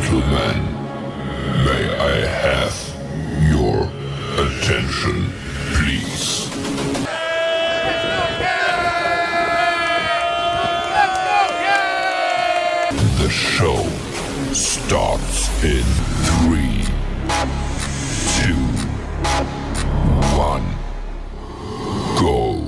gentlemen, may I have your attention, please? The show starts in 3, 2, 1, go.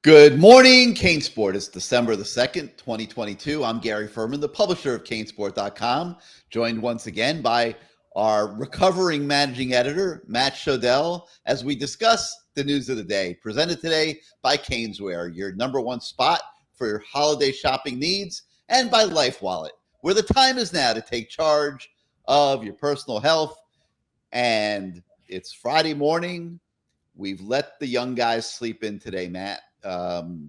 Good morning, CaneSport. It's December the 2nd, 2022. I'm Gary Ferman, the publisher of CaneSport.com, joined once again by our recovering managing editor, Matt Shodell, as we discuss the news of the day, presented today by Caneswear, your number one spot for your holiday shopping needs, and by Life Wallet, where the time is now to take charge of your personal health. And it's Friday morning. We've let the young guys sleep in today, Matt,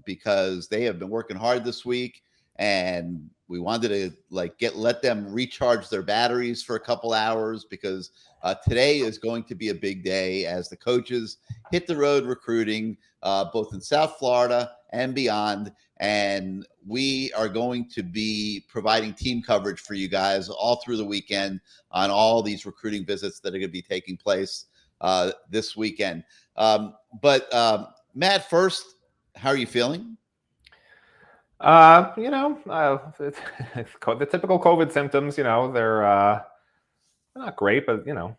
because they have been working hard this week, and we wanted to let them recharge their batteries for a couple hours because today is going to be a big day as the coaches hit the road recruiting both in South Florida and beyond. And we are going to be providing team coverage for you guys all through the weekend on all these recruiting visits that are going to be taking place this weekend. Matt, first, how are you feeling? The typical COVID symptoms, they're not great, but, a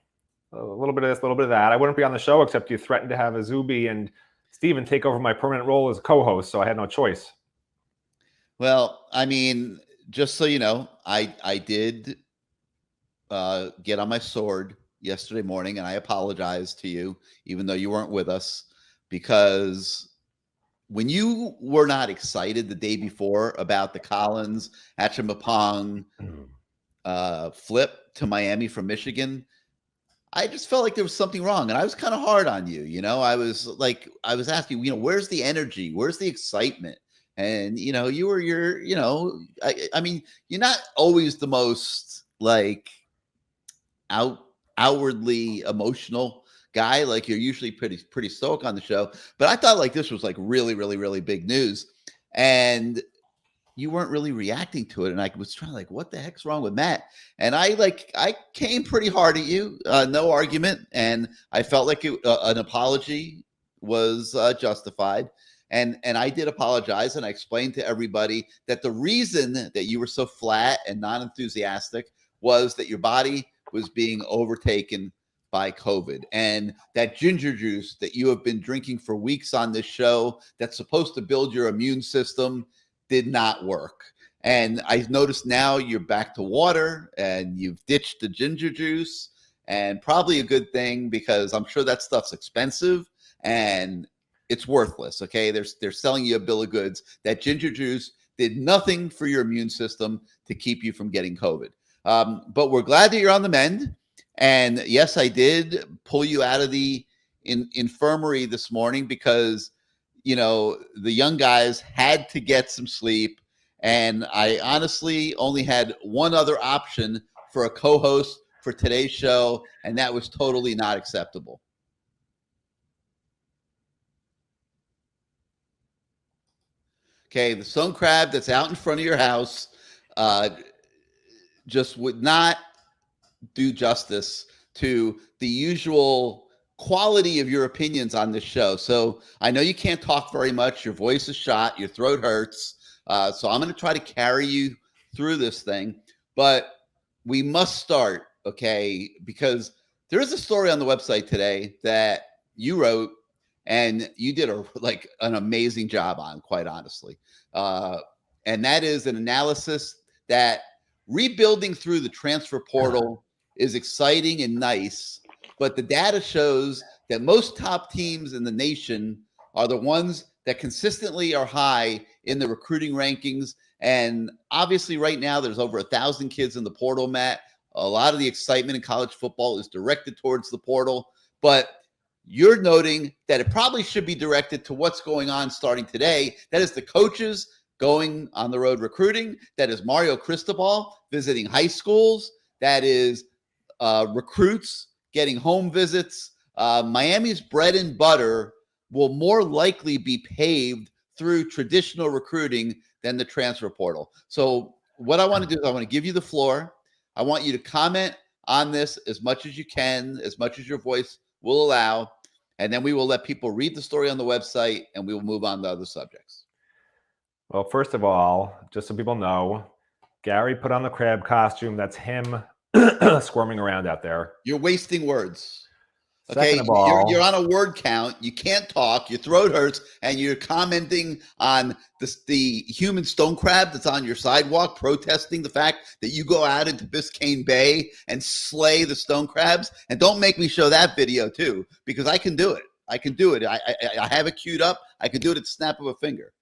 little bit of this, a little bit of that. I wouldn't be on the show except you threatened to have Azubi and Steven take over my permanent role as co-host, so I had no choice. Well, I mean, just so you know, I did get on my sword yesterday morning, and I apologized to you, even though you weren't with us, because when you were not excited the day before about the Collins Achimapong flip to Miami from Michigan, I just felt like there was something wrong, and I was kind of hard on you. I was asking, where's the energy? Where's the excitement? And, I mean, you're not always the most outwardly emotional guy. Like, you're usually pretty stoic on the show, but I thought this was really, really, really big news, and you weren't really reacting to it. And I was trying what the heck's wrong with Matt? And I came pretty hard at you, no argument. And I felt like an apology was justified. And I did apologize, and I explained to everybody that the reason that you were so flat and non-enthusiastic was that your body was being overtaken by COVID, and that ginger juice that you have been drinking for weeks on this show that's supposed to build your immune system did not work. And I noticed now you're back to water and you've ditched the ginger juice, and probably a good thing because I'm sure that stuff's expensive and it's worthless. Okay. They're selling you a bill of goods. That ginger juice did nothing for your immune system to keep you from getting COVID. But we're glad that you're on the mend. And yes, I did pull you out of the infirmary this morning because, the young guys had to get some sleep. And I honestly only had one other option for a co-host for today's show, and that was totally not acceptable. Okay, the stone crab that's out in front of your house just would not do justice to the usual quality of your opinions on this show. So I know you can't talk very much. Your voice is shot. Your throat hurts. So I'm going to try to carry you through this thing. But we must start, okay, because there is a story on the website today that you wrote, and you did an amazing job on, quite honestly. And that is an analysis that rebuilding through the transfer portal is exciting and nice, but the data shows that most top teams in the nation are the ones that consistently are high in the recruiting rankings. And obviously right now there's over 1,000 kids in the portal, Matt. A lot of the excitement in college football is directed towards the portal, but you're noting that it probably should be directed to what's going on starting today. That is the coaches going on the road recruiting. That is Mario Cristobal visiting high schools. That is recruits getting home visits. Miami's bread and butter will more likely be paved through traditional recruiting than the transfer portal. So what I want to do is I want to give you the floor. I want you to comment on this as much as you can, as much as your voice will allow, and then we will let people read the story on the website, and we will move on to other subjects. Well, first of all, just so people know, Gary put on the crab costume. That's him squirming around out there. You're wasting words. Second Okay, of all, you're on a word count. You can't talk. Your throat hurts, and you're commenting on the human stone crab that's on your sidewalk, protesting the fact that you go out into Biscayne Bay and slay the stone crabs. And don't make me show that video too, because I can do it. I can do it. I have it queued up. I can do it at the snap of a finger.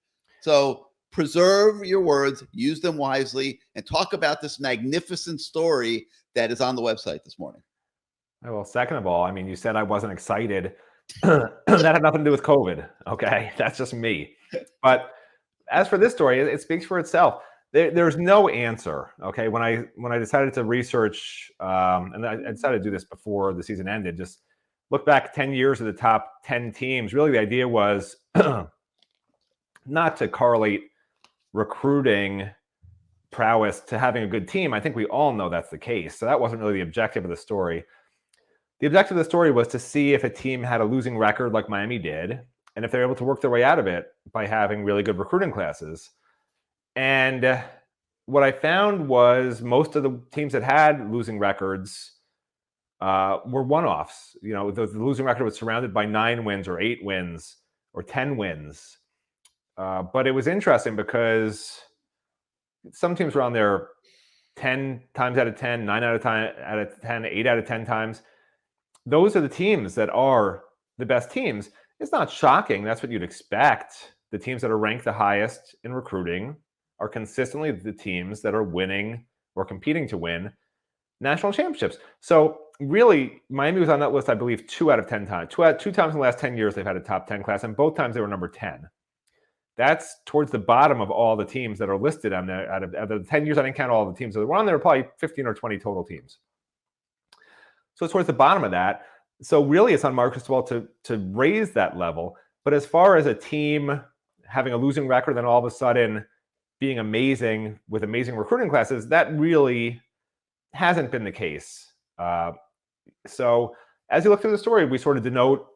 So preserve your words, use them wisely, and talk about this magnificent story that is on the website this morning. Well, second of all, I mean, you said I wasn't excited. That had nothing to do with COVID. Okay, that's just me. But as for this story, it speaks for itself. There's no answer. Okay, when I decided to research, and I decided to do this before the season ended, just look back 10 years of the top 10 teams. Really, the idea was not to correlate recruiting prowess to having a good team. I think we all know that's the case. So that wasn't really the objective of the story. The objective of the story was to see if a team had a losing record like Miami did, and if they're able to work their way out of it by having really good recruiting classes. And what I found was most of the teams that had losing records were one-offs. You know, the losing record was surrounded by 9 wins or 8 wins or 10 wins. But it was interesting because some teams were on there 10 times out of 10, 9 out of 10, 8 out of 10 times. Those are the teams that are the best teams. It's not shocking. That's what you'd expect. The teams that are ranked the highest in recruiting are consistently the teams that are winning or competing to win national championships. So really, Miami was on that list, I believe, 2 out of 10 times. Two times in the last 10 years, they've had a top 10 class, and both times they were number 10. That's towards the bottom of all the teams that are listed on there. Out of the 10 years, I didn't count all the teams. So we're on there probably 15 or 20 total teams. So it's towards the bottom of that. So really, it's on Mark Cristobal to raise that level. But as far as a team having a losing record, then all of a sudden being amazing with amazing recruiting classes, that really hasn't been the case. So as you look through the story, we sort of denote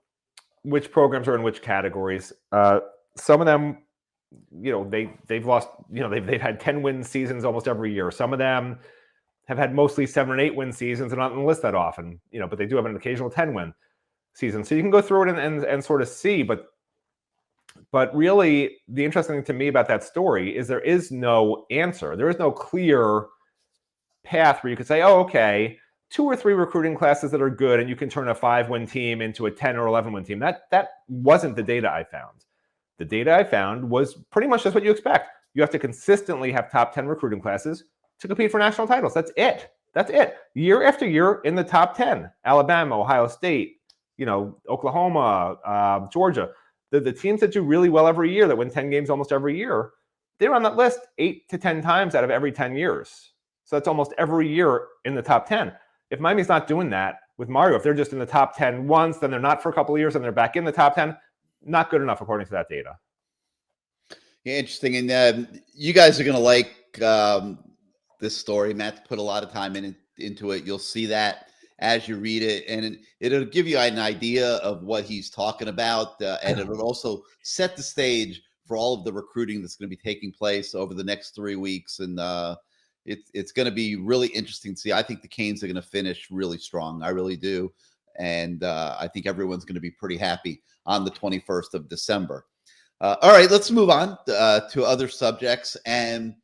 which programs are in which categories. Some of them, you know, they've lost, you know, they've had 10-win seasons almost every year. Some of them have had mostly 7 and 8-win seasons. They're not on the list that often, you know, but they do have an occasional 10-win season. So you can go through it and sort of see. But really, the interesting thing to me about that story is there is no answer. There is no clear path where you could say, oh, okay, 2 or 3 recruiting classes that are good, and you can turn a 5-win team into a 10 or 11-win team. That wasn't the data I found. The data I found was pretty much just what you expect. You have to consistently have top 10 recruiting classes to compete for national titles. That's it. That's it. Year after year in the top 10. Alabama, Ohio State, you know, Oklahoma, Georgia. The teams that do really well every year, that win 10 games almost every year, they're on that list 8 to 10 times out of every 10 years. So that's almost every year in the top 10. If Miami's not doing that with Mario, if they're just in the top 10 once, then they're not for a couple of years, and they're back in the top 10, not good enough according to that data. Yeah, interesting. And you guys are going to like this story. Matt put a lot of time into it. You'll see that as you read it, and it'll give you an idea of what he's talking about, and it'll also set the stage for all of the recruiting that's going to be taking place over the next 3 weeks. And it's going to be really interesting to see. I think the Canes are going to finish really strong. I really do. And I think everyone's going to be pretty happy on the 21st of December. All right, let's move on to other subjects. And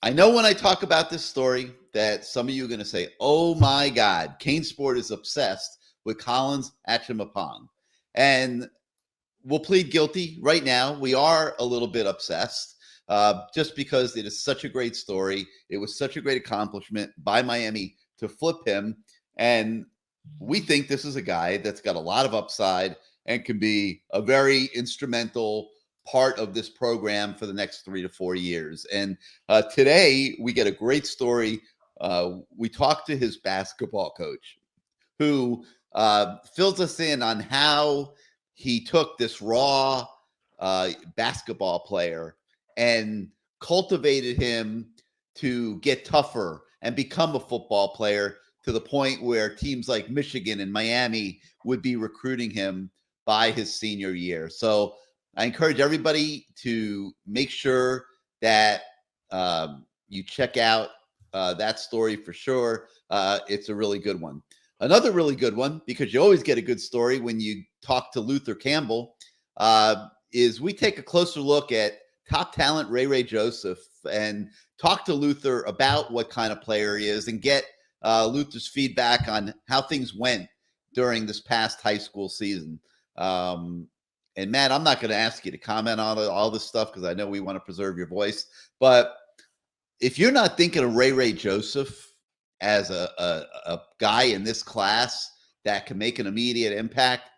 I know when I talk about this story that some of you are going to say, oh my God, CaneSport is obsessed with Collins Achimapong. And we'll plead guilty right now. We are a little bit obsessed just because it is such a great story. It was such a great accomplishment by Miami to flip him. And we think this is a guy that's got a lot of upside and can be a very instrumental part of this program for the next 3 to 4 years. And today we get a great story. We talked to his basketball coach, who fills us in on how he took this raw basketball player and cultivated him to get tougher and become a football player to the point where teams like Michigan and Miami would be recruiting him by his senior year. So I encourage everybody to make sure that you check out that story for sure. It's a really good one. Another really good one, because you always get a good story when you talk to Luther Campbell, is we take a closer look at top talent Ray Joseph and talk to Luther about what kind of player he is and get Luther's feedback on how things went during this past high school season. And Matt, I'm not going to ask you to comment on all this stuff because I know we want to preserve your voice. But if you're not thinking of Ray Joseph as a guy in this class that can make an immediate impact,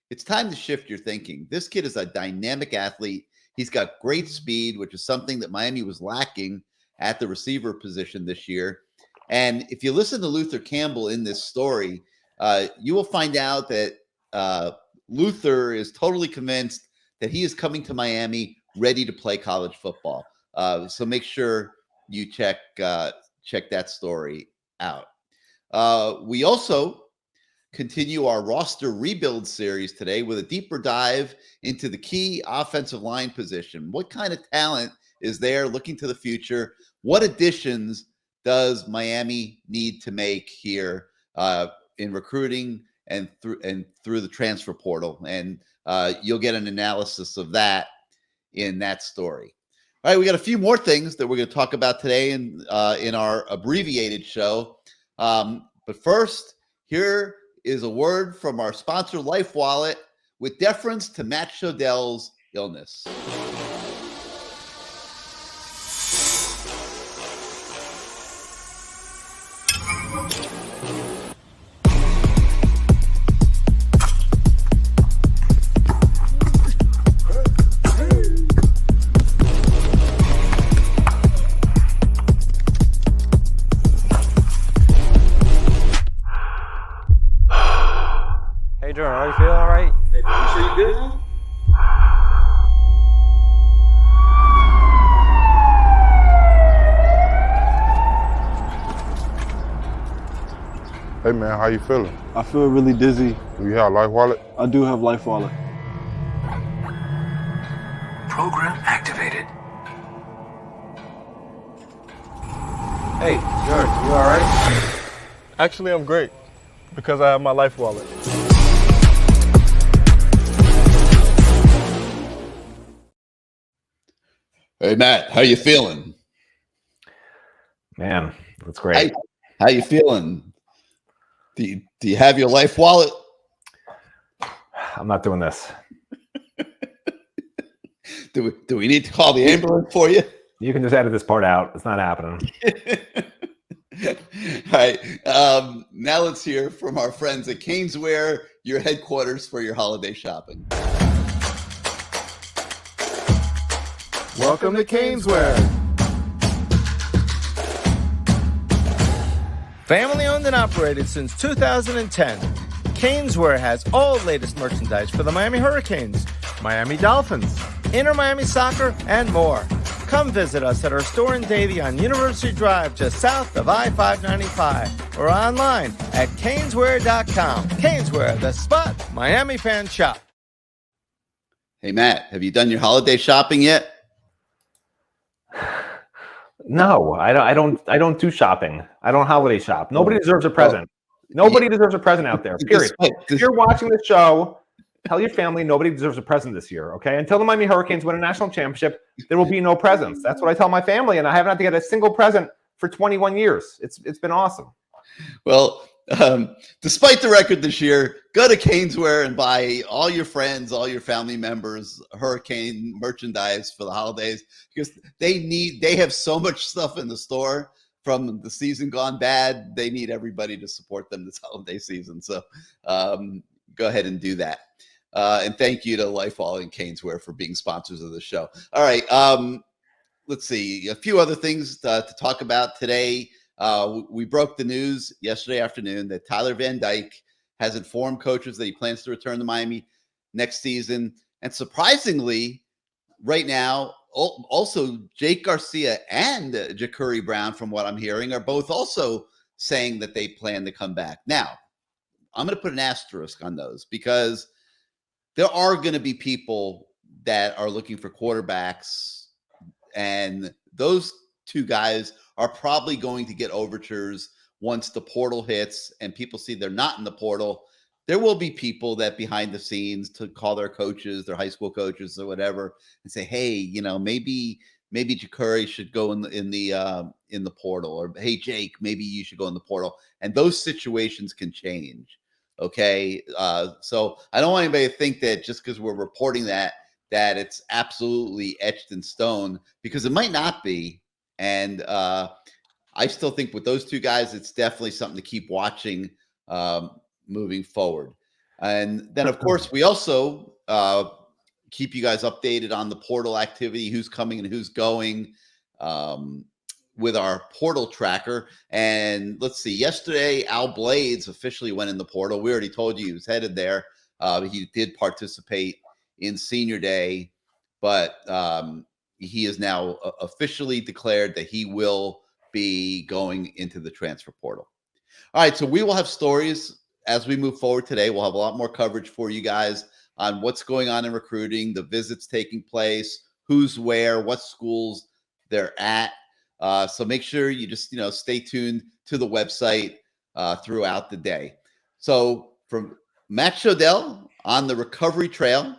it's time to shift your thinking. This kid is a dynamic athlete. He's got great speed, which is something that Miami was lacking at the receiver position this year. And if you listen to Luther Campbell in this story, you will find out that Luther is totally convinced that he is coming to Miami ready to play college football. So make sure you check that story out. We also continue our roster rebuild series today with a deeper dive into the key offensive line position. What kind of talent is there looking to the future? What additions does Miami need to make here in recruiting and through the transfer portal? And you'll get an analysis of that in that story. All right, we got a few more things that we're going to talk about today in our abbreviated show. But first, here is a word from our sponsor, Life Wallet, with deference to Matt Shodell's illness. Are you feeling all right? Hey, you sure you good? Hey man, how you feeling? I feel really dizzy. Do you have Life Wallet? I do have Life Wallet. Program activated. Hey, George, you all right? Actually, I'm great because I have my Life Wallet. Hey, Matt, how you feeling? Man, that's great. How you feeling? Do you have your Life Wallet? I'm not doing this. Do we need to call the ambulance for you? You can just edit this part out. It's not happening. All right. Now let's hear from our friends at CaneSport, your headquarters for your holiday shopping. Welcome to CaneSport. Family owned and operated since 2010, CaneSport has all latest merchandise for the Miami Hurricanes, Miami Dolphins, Inter Miami Soccer, and more. Come visit us at our store in Davie on University Drive, just south of I-595, or online at caneswear.com. CaneSport, the spot Miami fans shop. Hey, Matt, have you done your holiday shopping yet? No, I don't do shopping. I don't holiday shop. Nobody deserves a present. Nobody deserves a present out there. Period. If you're watching the show, tell your family nobody deserves a present this year. Okay, until the Miami Hurricanes win a national championship, there will be no presents. That's what I tell my family, and I haven't had to get a single present for 21 years. It's been awesome. Well, despite the record this year, go to CaneSport and buy all your friends, all your family members Hurricane merchandise for the holidays, because they have so much stuff in the store from the season gone bad. They need everybody to support them this holiday season. So go ahead and do that. And thank you to Lifewall and CaneSport for being sponsors of the show. All right. Let's see. A few other things to talk about today. We broke the news yesterday afternoon that Tyler Van Dyke has informed coaches that he plans to return to Miami next season. And surprisingly, right now, also Jake Garcia and Ja'Cory Brown, from what I'm hearing, are both also saying that they plan to come back. Now, I'm going to put an asterisk on those because there are going to be people that are looking for quarterbacks, and those two guys are probably going to get overtures once the portal hits and people see they're not in the portal. There will be people that behind the scenes to call their coaches, their high school coaches or whatever, and say, "Hey, maybe Ja'Cory should go in the portal," or "Hey, Jake, maybe you should go in the portal." And those situations can change. Okay, so I don't want anybody to think that just because we're reporting that it's absolutely etched in stone, because it might not be. And I still think with those two guys, it's definitely something to keep watching moving forward. And then, of course, we also keep you guys updated on the portal activity, who's coming and who's going, with our portal tracker. And let's see, yesterday, Al Blades officially went in the portal. We already told you he was headed there. He did participate in senior day, but he is now officially declared that he will be going into the transfer portal. All right, so we will have stories as we move forward today. We'll have a lot more coverage for you guys on what's going on in recruiting, the visits taking place, who's where, what schools they're at. So make sure you just stay tuned to the website throughout the day. So from Matt Shodell on the Recovery Trail,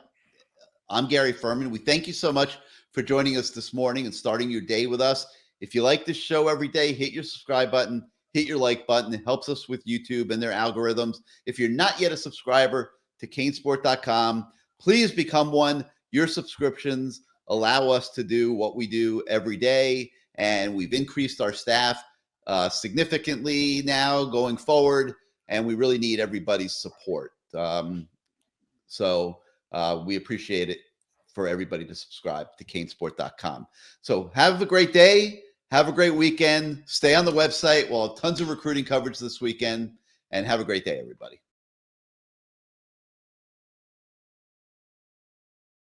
I'm Gary Ferman. We thank you so much for joining us this morning and starting your day with us. If you like this show every day, hit your subscribe button, hit your like button. It helps us with YouTube and their algorithms. If you're not yet a subscriber to CaneSport.com, please become one. Your subscriptions allow us to do what we do every day, and we've increased our staff significantly now going forward, and we really need everybody's support. So we appreciate it for everybody to subscribe to CaneSport.com. So have a great day. Have a great weekend. Stay on the website. We'll have tons of recruiting coverage this weekend, and have a great day, everybody.